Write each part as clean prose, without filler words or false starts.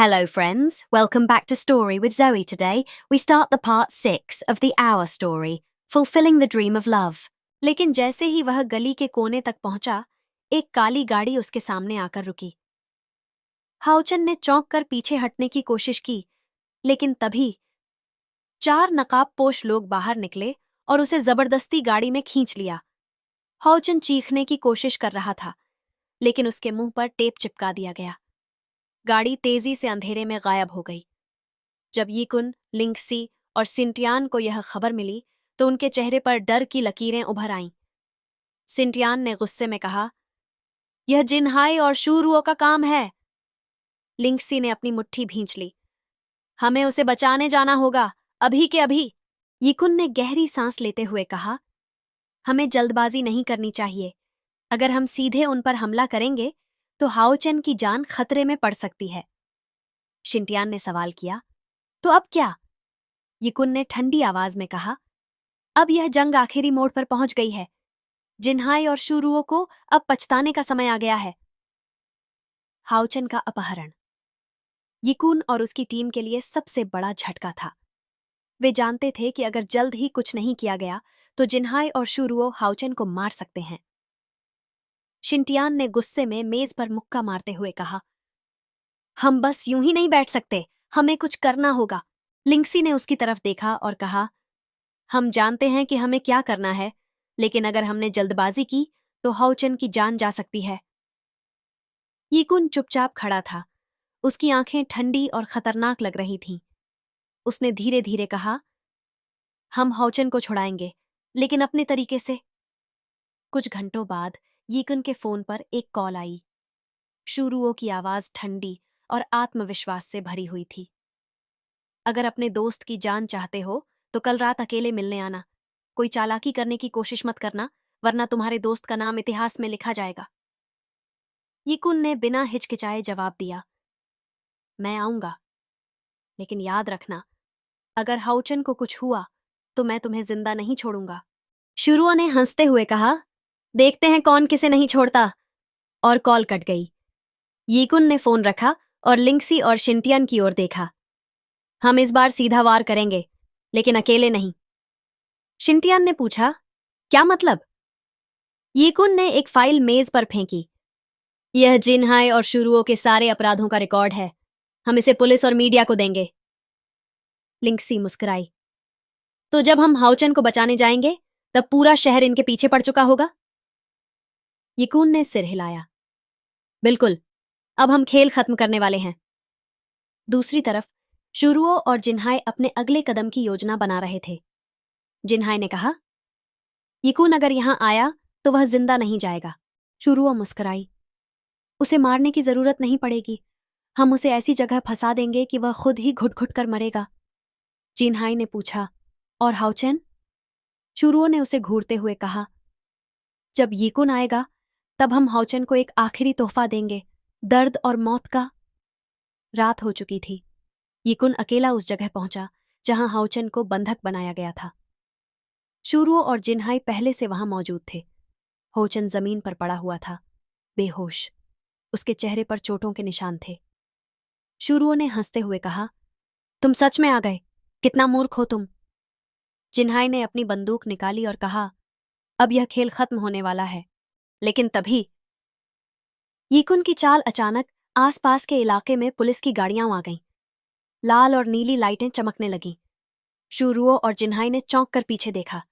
Hello, friends. Welcome back to Story with Zoe. Today, we start the part 6 of the Our story, Fulfilling the Dream of Love. लेकिन जैसे ही वह गली के कोने तक पहुंचा, एक काली गाड़ी उसके सामने आकर रुकी। हाउचन ने चौंक कर पीछे हटने की कोशिश की, लेकिन तभी 4 नकाबपोश लोग बाहर निकले और उसे जबरदस्ती गाड़ी में खींच लिया। हाउचन चीखने की कोशिश कर रहा था, लेकिन उसके मुंह पर टेप चिपका दिया गया। गाड़ी तेजी से अंधेरे में गायब हो गई। जब यीकुन, लिंक्सी और सिंटियान को यह खबर मिली तो उनके चेहरे पर डर की लकीरें उभर आईं। सिंटियान ने गुस्से में कहा, यह जिनहाई और शूरुओ का काम है। लिंक्सी ने अपनी मुट्ठी भींच ली। हमें उसे बचाने जाना होगा, अभी के अभी। यीकुन ने गहरी सांस लेते हुए कहा, हमें जल्दबाजी नहीं करनी चाहिए। अगर हम सीधे उन पर हमला करेंगे तो हाओचन की जान खतरे में पड़ सकती है। शिंटियान ने सवाल किया, तो अब क्या? यीकुन ने ठंडी आवाज में कहा, अब यह जंग आखिरी मोड़ पर पहुंच गई है। जिनहाई और शूरुओ को अब पछताने का समय आ गया है। हाओचन का अपहरण यीकुन और उसकी टीम के लिए सबसे बड़ा झटका था। वे जानते थे कि अगर जल्द ही कुछ नहीं किया गया तो जिनहाई और शूरुओ हाओचन को मार सकते हैं। शिंटियान ने गुस्से में मेज पर मुक्का मारते हुए कहा, हम बस यूं ही नहीं बैठ सकते, हमें कुछ करना होगा। लिंक्सी ने उसकी तरफ देखा और कहा, हम जानते हैं कि हमें क्या करना है, लेकिन अगर हमने जल्दबाजी की तो हाओचन की जान जा सकती है। यीकुन चुपचाप खड़ा था। उसकी आंखें ठंडी और खतरनाक लग रही थीं। उसने धीरे धीरे कहा, हम हाओचन को छुड़ाएंगे, लेकिन अपने तरीके से। कुछ घंटों बाद यीकुन के फोन पर एक कॉल आई। शूरुओ की आवाज ठंडी और आत्मविश्वास से भरी हुई थी। अगर अपने दोस्त की जान चाहते हो तो कल रात अकेले मिलने आना। कोई चालाकी करने की कोशिश मत करना, वरना तुम्हारे दोस्त का नाम इतिहास में लिखा जाएगा। यीकुन ने बिना हिचकिचाए जवाब दिया, मैं आऊंगा, लेकिन याद रखना, अगर हाओचन को कुछ हुआ तो मैं तुम्हें जिंदा नहीं छोड़ूंगा। शूरुओ ने हंसते हुए कहा, देखते हैं कौन किसे नहीं छोड़ता। और कॉल कट गई। यीकुन ने फोन रखा और लिंक्सी और शिंटियन की ओर देखा। हम इस बार सीधा वार करेंगे, लेकिन अकेले नहीं। शिंटियन ने पूछा, क्या मतलब? यीकुन ने एक फाइल मेज पर फेंकी। यह जिनहाई और शूरुओ के सारे अपराधों का रिकॉर्ड है। हम इसे पुलिस और मीडिया को देंगे। लिंक्सी मुस्कुराई, तो जब हम हाओचन को बचाने जाएंगे तब पूरा शहर इनके पीछे पड़ चुका होगा। यीकुन ने सिर हिलाया, बिल्कुल, अब हम खेल खत्म करने वाले हैं। दूसरी तरफ शूरुओ और जिनहाई अपने अगले कदम की योजना बना रहे थे। जिनहाई ने कहा, यीकुन अगर यहां आया तो वह जिंदा नहीं जाएगा। शूरुओ मुस्कुराई, उसे मारने की जरूरत नहीं पड़ेगी। हम उसे ऐसी जगह फंसा देंगे कि वह खुद ही घुट घुट कर मरेगा। जिनहाई ने पूछा, और हाओचन? शूरुओ ने उसे घूरते हुए कहा, जब यीकुन आएगा तब हम हाओचन को एक आखिरी तोहफा देंगे, दर्द और मौत का। रात हो चुकी थी। यीकुन अकेला उस जगह पहुंचा जहां हाओचन को बंधक बनाया गया था। शूरुओ और जिनहाई पहले से वहां मौजूद थे। हाओचन जमीन पर पड़ा हुआ था, बेहोश। उसके चेहरे पर चोटों के निशान थे। शूरुओ ने हंसते हुए कहा, तुम सच में आ गए, कितना मूर्ख हो तुम। जिनहाई ने अपनी बंदूक निकाली और कहा, अब यह खेल खत्म होने वाला है। लेकिन तभी यीकुन की चाल अचानक आसपास के इलाके में पुलिस की गाड़ियां आ गईं। लाल और नीली लाइटें चमकने लगीं। शूरुओ और जिनहाई ने चौंक कर पीछे देखा।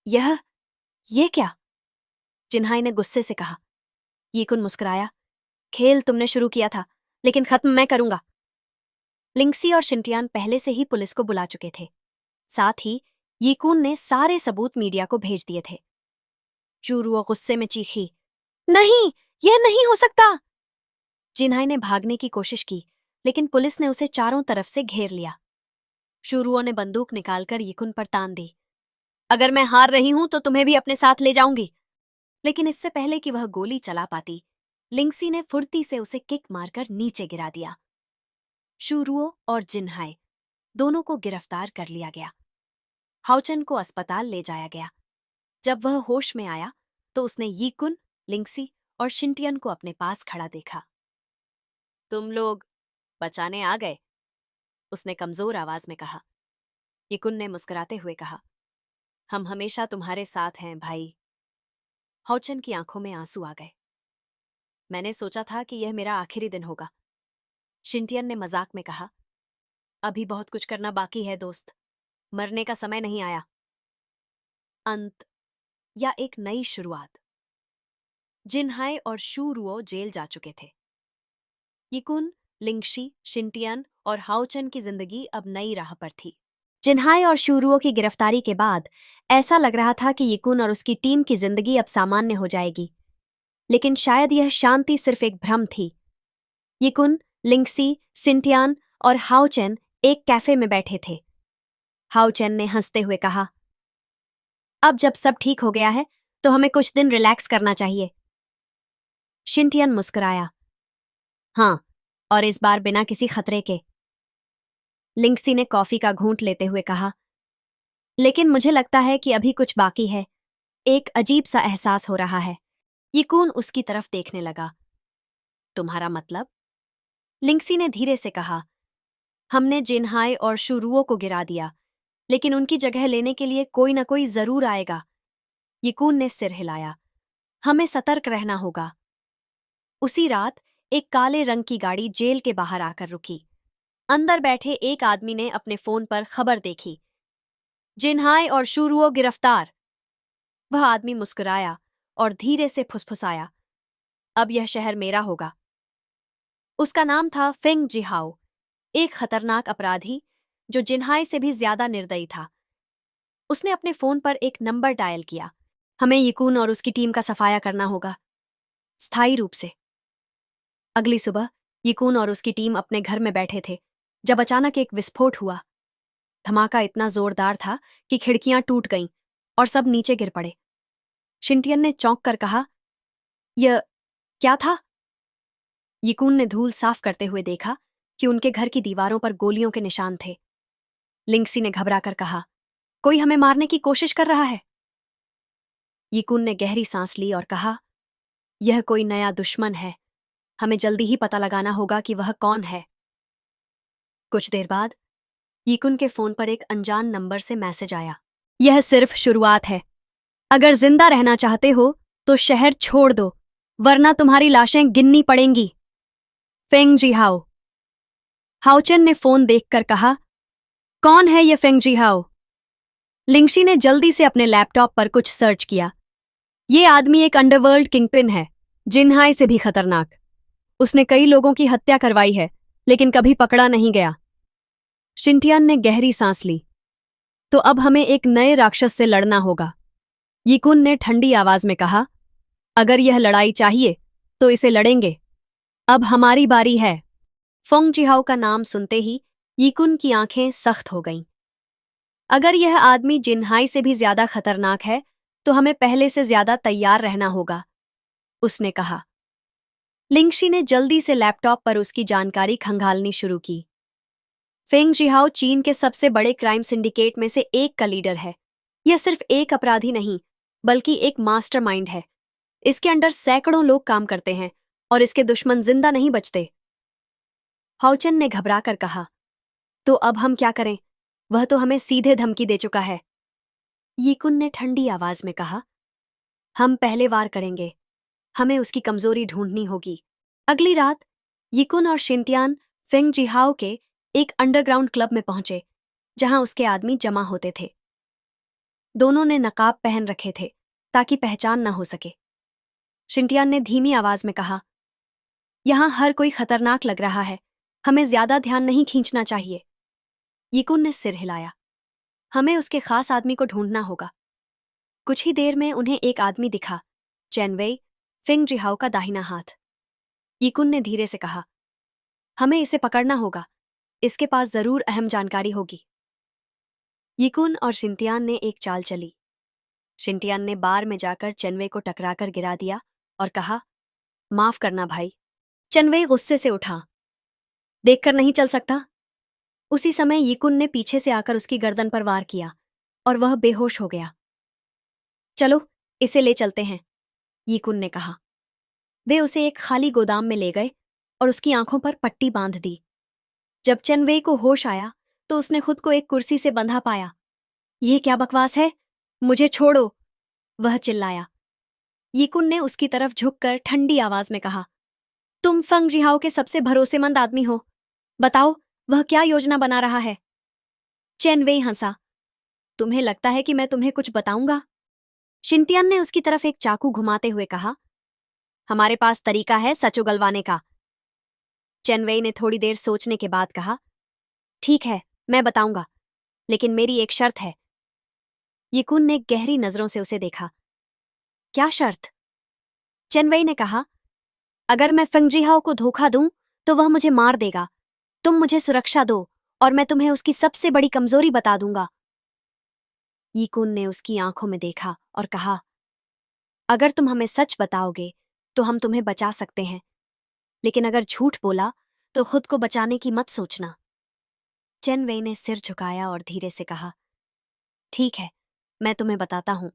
ये क्या? जिनहाई ने गुस्से से कहा। यीकुन मुस्कुराया, खेल तुमने शुरू किया था, लेकिन खत्म मैं करूंगा। लिंक्सी और शिंटियान पहले से ही पुलिस को बुला चुके थे। साथ ही यीकुन ने सारे सबूत मीडिया को भेज दिए थे। शूरुओ गुस्से में चीखी, नहीं, यह नहीं हो सकता। जिनहाई ने भागने की कोशिश की, लेकिन पुलिस ने उसे चारों तरफ से घेर लिया। शूरुओ ने बंदूक निकालकर यीकुन पर तान दी, अगर मैं हार रही हूं तो तुम्हें भी अपने साथ ले जाऊंगी। लेकिन इससे पहले कि वह गोली चला पाती, लिंक्सी ने फुर्ती से उसे किक मारकर नीचे गिरा दिया। शूरुओ और जिनहाई दोनों को गिरफ्तार कर लिया गया। हाओचन को अस्पताल ले जाया गया। जब वह होश में आया तो उसने यीकुन, लिंक्सी और शिंटियन को अपने पास खड़ा देखा। तुम लोग बचाने आ गए, उसने कमजोर आवाज में कहा। यिकुन ने मुस्कुराते हुए कहा, हम हमेशा तुम्हारे साथ हैं भाई। हाउचन की आंखों में आंसू आ गए। मैंने सोचा था कि यह मेरा आखिरी दिन होगा, शिंटियन ने मजाक में कहा। अभी बहुत कुछ करना बाकी है दोस्त, मरने का समय नहीं आया। अंत या एक नई शुरुआत। जिनहाई और शू रुओ जेल जा चुके थे। यिकुन, लिंगशी, शिंटियन और हाउचन की जिंदगी अब नई राह पर थी। जिनहाई और शू रुओ की गिरफ्तारी के बाद ऐसा लग रहा था कि यिकुन और उसकी टीम की जिंदगी अब सामान्य हो जाएगी, लेकिन शायद यह शांति सिर्फ एक भ्रम थी। यिकुन, लिंगसी, सिंटियान और हाउचेन एक कैफे में बैठे थे। हाउचेन ने हंसते हुए कहा, अब जब सब ठीक हो गया है तो हमें कुछ दिन रिलैक्स करना चाहिए। शिंटियन मुस्कुराया, हाँ, और इस बार बिना किसी खतरे के। लिंगसी ने कॉफी का घूंट लेते हुए कहा, लेकिन मुझे लगता है कि अभी कुछ बाकी है। एक अजीब सा एहसास हो रहा है। यिकुन उसकी तरफ देखने लगा। तुम्हारा मतलब? लिंगसी ने धीरे से कहा, हमने जिनहाई और शुरुओं को गिरा दिया, लेकिन उनकी जगह लेने के लिए कोई ना कोई जरूर आएगा। यिकुन ने सिर हिलाया, हमें सतर्क रहना होगा। उसी रात एक काले रंग की गाड़ी जेल के बाहर आकर रुकी। अंदर बैठे एक आदमी ने अपने फोन पर खबर देखी, जिनहाई और शुरुओं गिरफ्तार। वह आदमी मुस्कुराया और धीरे से फुसफुसाया, अब यह शहर मेरा होगा। उसका नाम था फेंग जिहाओ, एक खतरनाक अपराधी जो जिनहाई से भी ज्यादा निर्दयी था। उसने अपने फोन पर एक नंबर डायल किया, हमें यिकुन और उसकी टीम का सफाया करना होगा, स्थायी रूप से। अगली सुबह यिकुन और उसकी टीम अपने घर में बैठे थे जब अचानक एक विस्फोट हुआ। धमाका इतना जोरदार था कि खिड़कियां टूट गईं और सब नीचे गिर पड़े। शिंटियन ने चौंक कर कहा, यह क्या था? यिकुन ने धूल साफ करते हुए देखा कि उनके घर की दीवारों पर गोलियों के निशान थे। लिंगसी ने घबराकर कहा, कोई हमें मारने की कोशिश कर रहा है। यिकुन ने गहरी सांस ली और कहा, यह कोई नया दुश्मन है, हमें जल्दी ही पता लगाना होगा कि वह कौन है। कुछ देर बाद यिकुन के फोन पर एक अनजान नंबर से मैसेज आया, यह सिर्फ शुरुआत है, अगर जिंदा रहना चाहते हो तो शहर छोड़ दो, वरना तुम्हारी लाशें गिननी पड़ेंगी। फेंग जिहाओ। हाउचेन ने फोन देखकर कहा, कौन है ये फेंग जिहाओ? लिंगशी ने जल्दी से अपने लैपटॉप पर कुछ सर्च किया। ये आदमी एक अंडरवर्ल्ड किंगपिन है, जिनहाई से भी खतरनाक। उसने कई लोगों की हत्या करवाई है, लेकिन कभी पकड़ा नहीं गया। शिंटियान ने गहरी सांस ली, तो अब हमें एक नए राक्षस से लड़ना होगा। यिकुन ने ठंडी आवाज में कहा, अगर यह लड़ाई चाहिए तो इसे लड़ेंगे, अब हमारी बारी है। फेंग जिहाओ का नाम सुनते ही यिकुन की आंखें सख्त हो गईं। अगर यह आदमी जिनहाई से भी ज्यादा खतरनाक है तो हमें पहले से ज्यादा तैयार रहना होगा, उसने कहा। लिंगशी ने जल्दी से लैपटॉप पर उसकी जानकारी खंगालनी शुरू की। फेंग जिहाओ चीन के सबसे बड़े क्राइम सिंडिकेट में से एक का लीडर है। यह सिर्फ एक अपराधी नहीं, बल्कि एक मास्टरमाइंड है। इसके अंडर सैकड़ों लोग काम करते हैं और इसके दुश्मन जिंदा नहीं बचते। हाउचेन ने घबराकर कहा, तो अब हम क्या करें? वह तो हमें सीधे धमकी दे चुका है। यिकुन ने ठंडी आवाज में कहा, हम पहले वार करेंगे, हमें उसकी कमजोरी ढूंढनी होगी। अगली रात यिकुन और शिंटियान फेंग जिहाओ के एक अंडरग्राउंड क्लब में पहुंचे, जहां उसके आदमी जमा होते थे। दोनों ने नकाब पहन रखे थे ताकि पहचान न हो सके। शिंटियान ने धीमी आवाज में कहा, यहां हर कोई खतरनाक लग रहा है, हमें ज्यादा ध्यान नहीं खींचना चाहिए। यिकुन ने सिर हिलाया, हमें उसके खास आदमी को ढूंढना होगा। कुछ ही देर में उन्हें एक आदमी दिखा, चेनवेई, फेंग जिहाओ का दाहिना हाथ। यिकुन ने धीरे से कहा, हमें इसे पकड़ना होगा, इसके पास जरूर अहम जानकारी होगी। यिकुन और शिंटियान ने एक चाल चली। शिंटियान ने बार में जाकर चेनवेई को टकराकर गिरा दिया और कहा, माफ करना भाई। चेनवेई गुस्से से उठा, देखकर नहीं चल सकता। उसी समय यिकुन ने पीछे से आकर उसकी गर्दन पर वार किया और वह बेहोश हो गया। चलो इसे ले चलते हैं, यिकुन ने कहा। वे उसे एक खाली गोदाम में ले गए और उसकी आंखों पर पट्टी बांध दी। जब चेन वेई को होश आया तो उसने खुद को एक कुर्सी से बंधा पाया। यह क्या बकवास है? मुझे छोड़ो, वह चिल्लाया। यीकुन ने उसकी तरफ झुककर ठंडी आवाज में कहा, तुम फंग जिहाओ के सबसे भरोसेमंद आदमी हो। बताओ, वह क्या योजना बना रहा है? चेन वेई हंसा। तुम्हें लगता है कि मैं तुम्हें कुछ बताऊंगा? शिंटियन ने उसकी तरफ एक चाकू घुमाते हुए कहा। हमारे पास तरीका है सच उगलवाने का। चेन वेई ने थोड़ी देर सोचने के बाद कहा, ठीक है, मैं बताऊंगा, लेकिन मेरी एक शर्त है। यीकुन ने गहरी नजरों से उसे देखा। क्या शर्त? चेन वेई ने कहा, अगर मैं फेंग जिहाओ को धोखा दूं तो वह मुझे मार देगा। तुम मुझे सुरक्षा दो और मैं तुम्हें उसकी सबसे बड़ी कमजोरी बता दूंगा। यीकुन ने उसकी आंखों में देखा और कहा, अगर तुम हमें सच बताओगे तो हम तुम्हें बचा सकते हैं, लेकिन अगर झूठ बोला तो खुद को बचाने की मत सोचना। चेन वेई ने सिर झुकाया और धीरे से कहा, ठीक है, मैं तुम्हें बताता हूं।